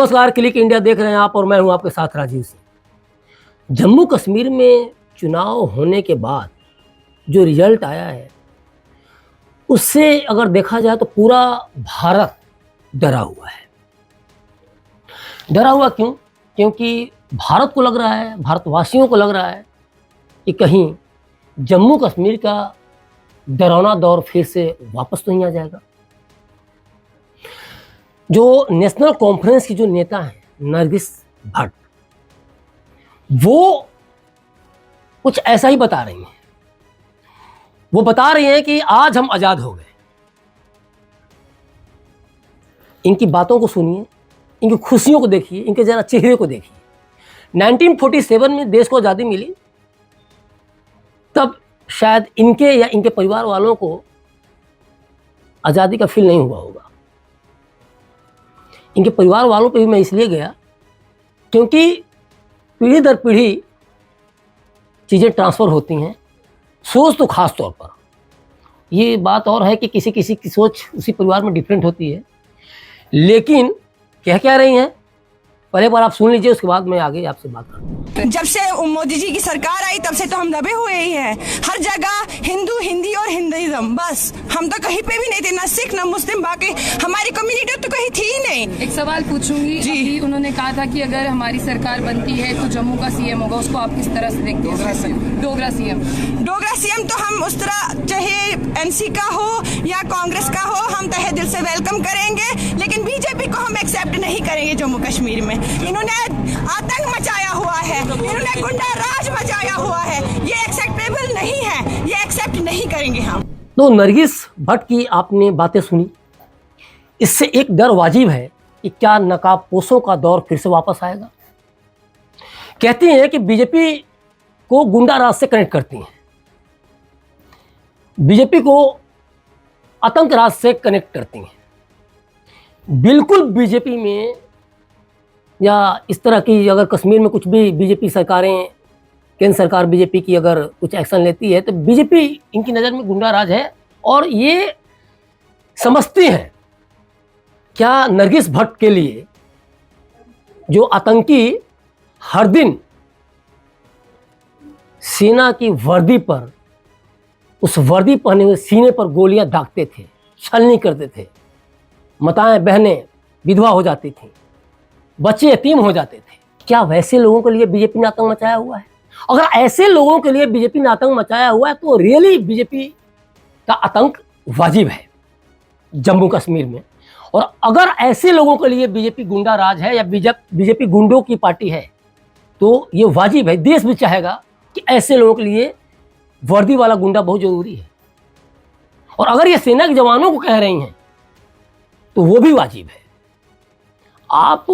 नमस्कार, click India देख रहे हैं आप और मैं हूं आपके साथ राजीव सिंह। जम्मू कश्मीर में चुनाव होने के बाद जो रिजल्ट आया है उससे अगर देखा जाए तो पूरा भारत डरा हुआ है। डरा हुआ क्यों? क्योंकि भारत को लग रहा है, भारतवासियों को लग रहा है कि कहीं जम्मू कश्मीर का डरावना दौर फिर से वापस तो नहीं आ जाएगा। जो नेशनल कॉन्फ्रेंस की जो नेता हैं नरगिस भट्ट, वो कुछ ऐसा ही बता रही हैं। वो बता रही हैं कि आज हम आज़ाद हो गए। इनकी बातों को सुनिए, इनकी खुशियों को देखिए, इनके जरा चेहरे को देखिए। 1947 में देश को आज़ादी मिली, तब शायद इनके या इनके परिवार वालों को आज़ादी का फील नहीं हुआ होगा। इनके परिवार वालों पे भी मैं इसलिए गया क्योंकि पीढ़ी दर पीढ़ी चीज़ें ट्रांसफ़र होती हैं, सोच तो ख़ास तौर पर। ये बात और है कि किसी किसी की सोच उसी परिवार में डिफरेंट होती है, लेकिन कह क्या रही हैं पहले बार आप सुन लीजिए, उसके बाद मैं आगे आपसे बात करूँगा। जब से मोदी जी की सरकार आई तब से तो हम दबे हुए ही हैं। हर जगह हिंदू, हिंदी और हिंदुइज्म, बस हम तो कहीं पे भी नहीं थे, ना सिख ना मुस्लिम, बाकी हमारी कम्युनिटी तो कहीं थी ही नहीं। एक सवाल पूछूंगी जी। अभी उन्होंने कहा था कि अगर हमारी सरकार बनती है तो जम्मू का सीएम होगा, उसको आप किस तरह से देखते हैं? डोगरा सीएम तो हम उस तरह, चाहे एनसी का हो या कांग्रेस का हो, हम तहे दिल से वेलकम करेंगे, लेकिन बीजेपी को हम एक्सेप्ट नहीं करेंगे जम्मू कश्मीर में। इन्होंने आतंक मचाया हुआ है, इन्होंने गुंडा राज मचाया हुआ है, ये एक्सेप्टेबल नहीं है, ये एक्सेप्ट नहीं करेंगे हम। तो नरगिस भट्ट की आपने बातें सुनी, इससे एक डर वाजिब है कि क्या नकाबपोशों का दौर फिर से वापस आएगा। कहती हैं कि बीजेपी को गुंडा राज से कनेक्ट करती हैं, बीजेपी को आतंक राज से कनेक्ट करती हैं। बिल्कुल बीजेपी में या इस तरह की अगर कश्मीर में कुछ भी बीजेपी सरकारें, केंद्र सरकार बीजेपी की अगर कुछ एक्शन लेती है तो बीजेपी इनकी नज़र में गुंडा राज है और ये समझती हैं। क्या नरगिस भट्ट के लिए जो आतंकी हर दिन सेना की वर्दी पर, उस वर्दी पहने हुए सीने पर गोलियां दागते थे, छलनी करते थे, माताएं बहनें विधवा हो जाती थीं, बच्चे यतीम हो जाते थे, क्या वैसे लोगों के लिए बीजेपी ने आतंक मचाया हुआ है? अगर ऐसे लोगों के लिए बीजेपी ने आतंक मचाया हुआ है तो रियली बीजेपी का आतंक वाजिब है जम्मू कश्मीर में। और अगर ऐसे लोगों के लिए बीजेपी गुंडा राज है या बीजेपी गुंडों की पार्टी है तो ये वाजिब है, देश भी चाहेगा कि ऐसे लोगों के लिए वर्दी वाला गुंडा बहुत जरूरी है। और अगर ये सेना के जवानों को कह रही हैं तो वो भी वाजिब है। आप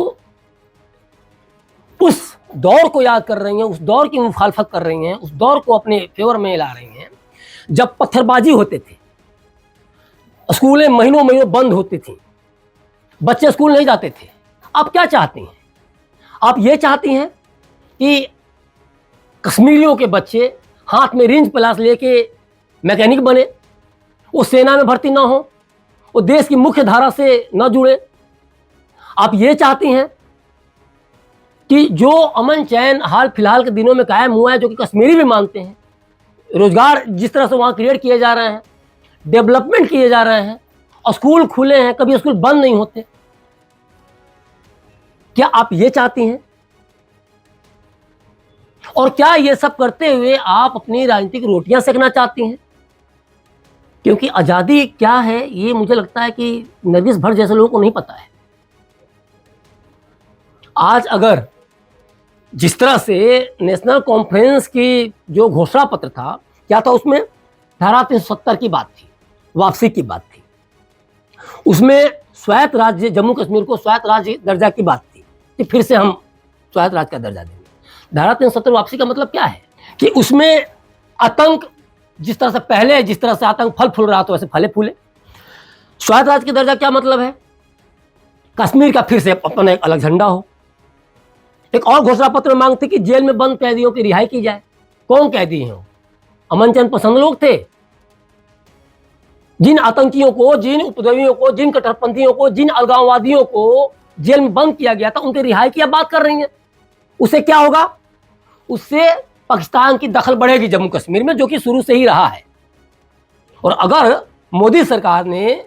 उस दौर को याद कर रही हैं, उस दौर की मुखालफत कर रही हैं, उस दौर को अपने फेवर में ला रही हैं जब पत्थरबाजी होते थे, स्कूलें महीनों महीनों बंद होती थी, बच्चे स्कूल नहीं जाते थे। आप क्या चाहती हैं? आप ये चाहती हैं कि कश्मीरियों के बच्चे हाथ में रिंच प्लास लेके मैकेनिक बने, वो सेना में भर्ती ना हो, वो देश की मुख्य धारा से न जुड़े। आप ये चाहती हैं कि जो अमन चैन हाल फिलहाल के दिनों में कायम हुआ है, जो कि कश्मीरी भी मानते हैं, रोजगार जिस तरह से वहाँ क्रिएट किए जा रहे हैं, डेवलपमेंट किए जा रहे हैं, और स्कूल खुले हैं, कभी स्कूल बंद नहीं होते, क्या आप ये चाहती हैं? और क्या ये सब करते हुए आप अपनी राजनीतिक रोटियां सेकना चाहती हैं? क्योंकि आज़ादी क्या है ये मुझे लगता है कि नरगिस भट्ट जैसे लोगों को नहीं पता है। आज अगर जिस तरह से नेशनल कॉन्फ्रेंस की जो घोषणा पत्र था, क्या था उसमें? धारा 370 की बात थी, वापसी की बात थी, उसमें स्वायत्त राज्य जम्मू कश्मीर को स्वायत्त राज्य दर्जा की बात थी कि फिर से हम स्वायत्त राज्य का दर्जा देंगे। धारा 370 वापसी का मतलब क्या है कि उसमें आतंक जिस तरह से पहले, जिस तरह से आतंक फल फूल रहा तो वैसे फले फूले। स्वायत्त राज्य का दर्जा क्या मतलब है? कश्मीर का फिर से अपना एक अलग झंडा हो। एक और घोषणा पत्र में मांग थी कि जेल में बंद कैदियों की रिहाई की जाए। कौन कैदी हैं? अमन चैन पसंद लोग थे, जिन आतंकियों को, जिन उपद्रवियों को, जिन कट्टरपंथियों को, जिन अलगाववादियों को जेल में बंद किया गया था, उनकी रिहाई की आप बात कर रही हैं। उससे क्या होगा? उससे पाकिस्तान की दखल बढ़ेगी जम्मू कश्मीर में, जो कि शुरू से ही रहा है। और अगर मोदी सरकार ने,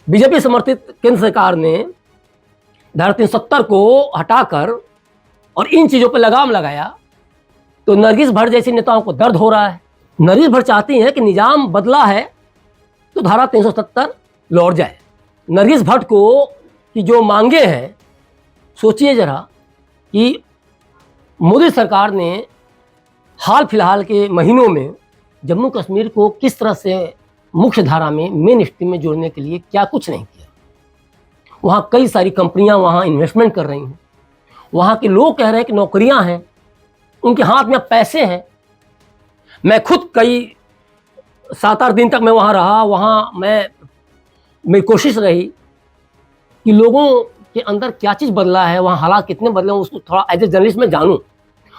बीजेपी समर्थित केंद्र सरकार ने धारा 370 को हटाकर और इन चीज़ों पर लगाम लगाया, तो नरगिस भट्ट जैसी नेताओं को दर्द हो रहा है। नरगिस भट्ट चाहती हैं कि निजाम बदला है तो धारा 370 लौट जाए। नरगिस भट्ट को की जो मांगे हैं, सोचिए जरा कि मोदी सरकार ने हाल फिलहाल के महीनों में जम्मू कश्मीर को किस तरह से मुख्य धारा में, मेन स्ट्रीम में जोड़ने के लिए क्या कुछ नहीं किया। वहाँ कई सारी कंपनियाँ वहाँ इन्वेस्टमेंट कर रही हैं, वहाँ के लोग कह रहे हैं कि नौकरियाँ हैं, उनके हाथ में पैसे हैं। मैं खुद कई 7-8 दिन तक मैं वहाँ रहा, वहाँ मेरी कोशिश रही कि लोगों के अंदर क्या चीज़ बदला है, वहाँ हालात कितने बदले हैं, उसको थोड़ा एज ए जर्नलिस्ट में जानूँ।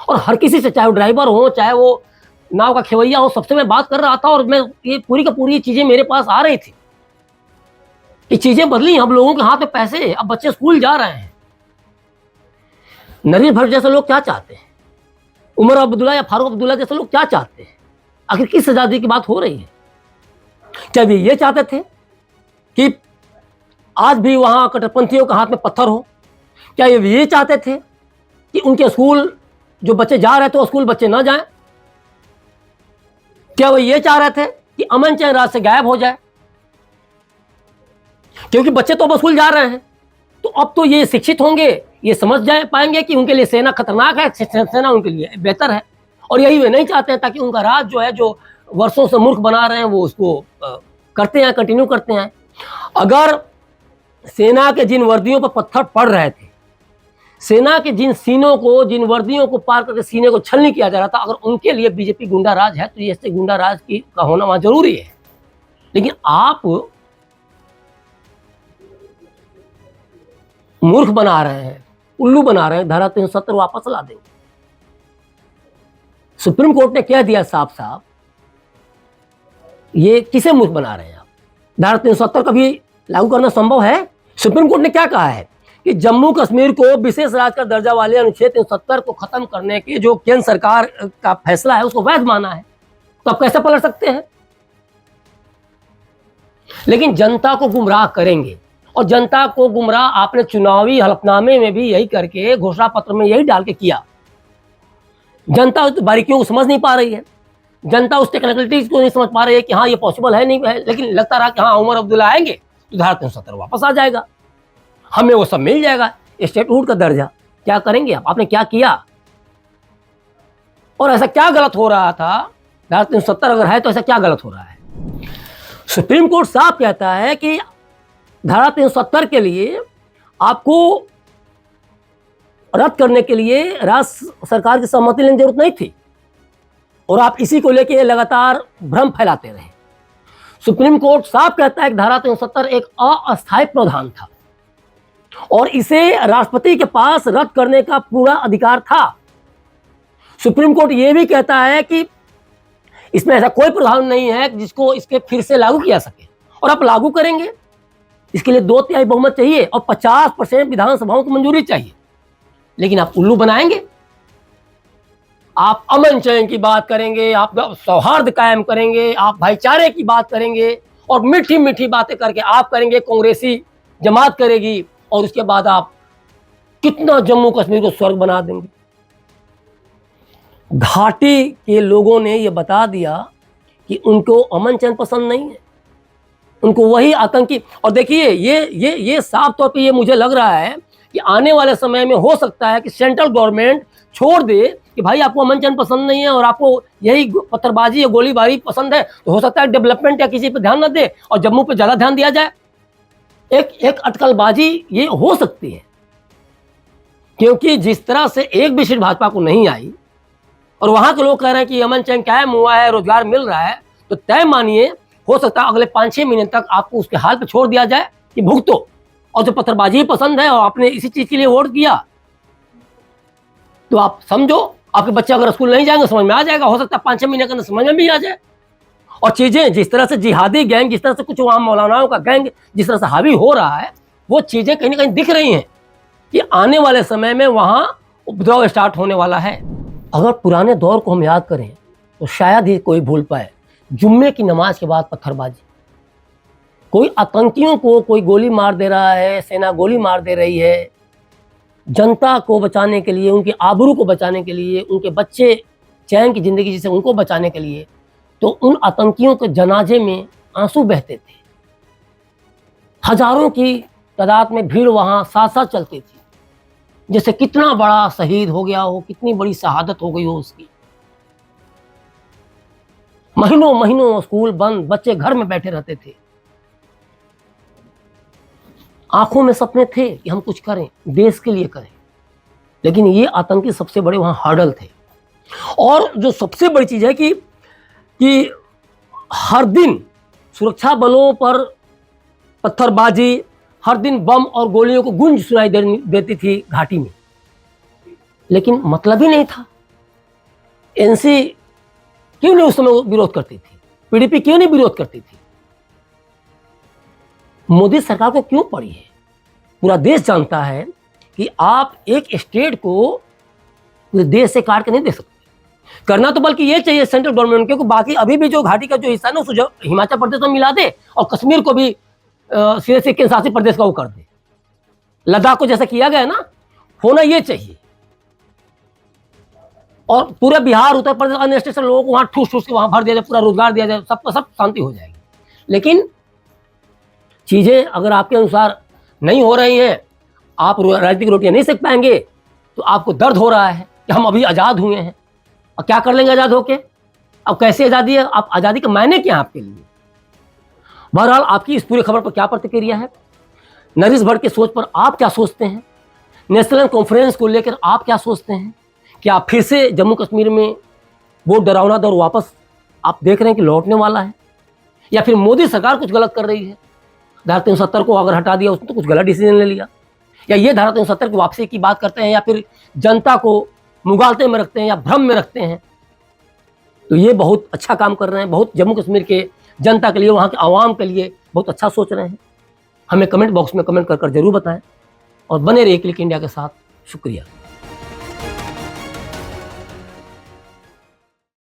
और हर किसी से, चाहे वो ड्राइवर हो, चाहे वो नाव का खेवैया हो, सबसे मैं बात कर रहा था। और मैं ये पूरी का पूरी चीज़ें मेरे पास आ रही थी कि चीज़ें बदली, अब लोगों के हाथ में पैसे, अब बच्चे स्कूल जा रहे हैं। नरगिस भट्ट जैसे लोग क्या चाहते हैं? उमर अब्दुल्ला या फारूक अब्दुल्ला जैसे लोग क्या चाहते हैं? आखिर किस आज़ादी की बात हो रही है? क्या वे ये चाहते थे कि आज भी वहाँ कट्टरपंथियों के हाथ में पत्थर हो? क्या ये चाहते थे कि उनके स्कूल जो बच्चे जा रहे थे वो स्कूल बच्चे ना जाएं? क्या वो ये चाह रहे थे कि अमन चैन राज से गायब हो जाए? क्योंकि बच्चे तो अब स्कूल जा रहे हैं, तो अब तो ये शिक्षित होंगे, ये समझ पाएंगे कि उनके लिए सेना खतरनाक है, सेना उनके लिए बेहतर है। और यही वे नहीं चाहते हैं, ताकि उनका राज जो है, जो वर्षों से मूर्ख बना रहे हैं, वो उसको करते हैं, कंटिन्यू करते हैं। अगर सेना के जिन वर्दियों पर पत्थर पड़ रहे थे, सेना के जिन सीनों को, जिन वर्दियों को पार करके सीने को छलनी किया जा रहा था, अगर उनके लिए बीजेपी गुंडा राज है, तो ये ऐसे गुंडा राज का होना वहां जरूरी है। लेकिन आप मूर्ख बना रहे हैं, उल्लू बना रहे हैं, धारा 370 वापस ला देंगे। सुप्रीम कोर्ट ने कह दिया साफ साफ, ये किसे मूर्ख बना रहे हैं आप? धारा 370 कभी लागू करना संभव है? सुप्रीम कोर्ट ने क्या कहा है कि जम्मू कश्मीर को विशेष राज्य का दर्जा वाले अनुच्छेद 370 को खत्म करने के जो केंद्र सरकार का फैसला है, उसको वैध माना है। तो आप कैसे पलट सकते हैं? लेकिन जनता को गुमराह करेंगे, और जनता को गुमराह आपने चुनावी हलफनामे में भी यही करके, घोषणा पत्र में यही डाल के किया। जनता उस बारीकियों को समझ नहीं पा रही है, जनता उस टेक्निकलिटीज को नहीं समझ पा रही है कि हाँ ये पॉसिबल है, नहीं है। लेकिन लगता रहा कि हाँ उमर अब्दुल्ला आएंगे तो धारा 370 वापस आ जाएगा, हमें वो सब मिल जाएगा, स्टेटहुड का दर्जा। क्या करेंगे आप? आपने क्या किया? और ऐसा क्या गलत हो रहा था? धारा 370 अगर है तो ऐसा क्या गलत हो रहा है? सुप्रीम कोर्ट साफ कहता है कि धारा 370 के लिए आपको रद्द करने के लिए राज्य सरकार की सहमति लेने की जरूरत नहीं थी, और आप इसी को लेकर लगातार भ्रम फैलाते रहे। सुप्रीम कोर्ट साफ कहता है कि धारा 370 एक अस्थायी प्रावधान था, और इसे राष्ट्रपति के पास रद्द करने का पूरा अधिकार था। सुप्रीम कोर्ट यह भी कहता है कि इसमें ऐसा कोई प्रावधान नहीं है जिसको इसके फिर से लागू किया सके, और आप लागू करेंगे इसके लिए 2/3 बहुमत चाहिए और 50% विधानसभाओं की मंजूरी चाहिए। लेकिन आप उल्लू बनाएंगे, आप अमन चैन की बात करेंगे, आप सौहार्द कायम करेंगे, आप भाईचारे की बात करेंगे, और मीठी मीठी बातें करके आप करेंगे कांग्रेसी जमात करेगी, और उसके बाद आप कितना जम्मू कश्मीर को स्वर्ग बना देंगे। घाटी के लोगों ने यह बता दिया कि उनको अमन चैन पसंद नहीं है, उनको वही आतंकी। और देखिए ये साफ तौर पे ये मुझे लग रहा है कि आने वाले समय में हो सकता है कि सेंट्रल गवर्नमेंट छोड़ दे कि भाई आपको अमन चैन पसंद नहीं है और आपको यही पत्थरबाजी या गोलीबारी पसंद है, तो हो सकता है डेवलपमेंट या किसी पे ध्यान न दे और जम्मू पे ज़्यादा ध्यान दिया जाए। एक अटकलबाजी ये हो सकती है, क्योंकि जिस तरह से एक भी सीट भाजपा को नहीं आई और वहाँ के लोग कह रहे हैं कि अमन चैन कायम हुआ है, रोजगार मिल रहा है, तो तय मानिए हो सकता है अगले 5-6 महीने तक आपको उसके हाल पे छोड़ दिया जाए कि भुगतो। और जो पत्थरबाजी पसंद है और आपने इसी चीज़ के लिए वोट किया, तो आप समझो आपके बच्चे अगर स्कूल नहीं जाएंगे समझ में आ जाएगा, हो सकता है 5-6 महीने के अंदर समझ में भी आ जाए। और चीज़ें जिस तरह से जिहादी गैंग, जिस तरह से कुछ वहाँ मौलानाओं का गैंग जिस तरह से हावी हो रहा है, वो चीज़ें कहीं ना कहीं दिख रही हैं कि आने वाले समय में वहाँ उपद्रव स्टार्ट होने वाला है। अगर पुराने दौर को हम याद करें तो शायद ही कोई भूल पाए जुम्मे की नमाज के बाद पत्थरबाजी। कोई आतंकियों को कोई गोली मार दे रहा है, सेना गोली मार दे रही है, जनता को बचाने के लिए, उनके आबरू को बचाने के लिए, उनके बच्चे चैन की ज़िंदगी जिसे उनको बचाने के लिए, तो उन आतंकियों के जनाजे में आंसू बहते थे। हजारों की तादाद में भीड़ वहाँ साथ साथ चलती थी, जैसे कितना बड़ा शहीद हो गया हो, कितनी बड़ी शहादत हो गई हो उसकी। महीनों महीनों स्कूल बंद, बच्चे घर में बैठे रहते थे। आंखों में सपने थे कि हम कुछ करें, देश के लिए करें, लेकिन ये आतंकी सबसे बड़े वहाँ हर्डल थे। और जो सबसे बड़ी चीज़ है कि हर दिन सुरक्षा बलों पर पत्थरबाजी, हर दिन बम और गोलियों को गूंज सुनाई देती थी घाटी में, लेकिन मतलब ही नहीं था। एनसी क्यों नहीं उस समय विरोध करती थी? पीडीपी क्यों नहीं विरोध करती थी? मोदी सरकार को क्यों पड़ी है? पूरा देश जानता है कि आप एक स्टेट को पूरे देश से काट के नहीं दे सकते। करना तो बल्कि ये चाहिए सेंट्रल गवर्नमेंट को, बाकी अभी भी जो घाटी का जो हिस्सा है ना, उसको हिमाचल प्रदेश में मिला दे और कश्मीर को भी सीधे से केंद्र शासित प्रदेश का वो कर दे। लद्दाख को जैसा किया गया ना, होना ये चाहिए। और पूरे बिहार, उत्तर प्रदेश, अन्य स्टेट से लोगों को वहाँ ठूस ठूस के वहाँ भर दिया जाए, पूरा रोजगार दिया जाए, सबका सब शांति हो जाएगी। लेकिन चीज़ें अगर आपके अनुसार नहीं हो रही हैं, आप राजनीतिक रोटियां नहीं सेक पाएंगे, तो आपको दर्द हो रहा है कि हम अभी आज़ाद हुए हैं और क्या कर लेंगे आज़ाद होके। अब कैसे आज़ादी है? आप आज़ादी का मायने क्या है आपके लिए? बहरहाल आपकी इस पूरी खबर पर क्या प्रतिक्रिया है? नरेश भट्ट की सोच पर आप क्या सोचते हैं? नेशनल कॉन्फ्रेंस को लेकर आप क्या सोचते हैं? क्या फिर से जम्मू कश्मीर में वो डरावना दौर वापस आप देख रहे हैं कि लौटने वाला है, या फिर मोदी सरकार कुछ गलत कर रही है? धारा 370 को अगर हटा दिया उसने तो कुछ गलत डिसीजन ले लिया, या ये धारा 370 की वापसी की बात करते हैं, या फिर जनता को मुगालते में रखते हैं या भ्रम में रखते हैं। तो ये बहुत अच्छा काम कर रहे हैं, बहुत जम्मू कश्मीर के जनता के लिए, वहाँ के आवाम के लिए बहुत अच्छा सोच रहे हैं। हमें कमेंट बॉक्स में कमेंट कर जरूर बताएं और बने रहिए क्लिक इंडिया के साथ। शुक्रिया।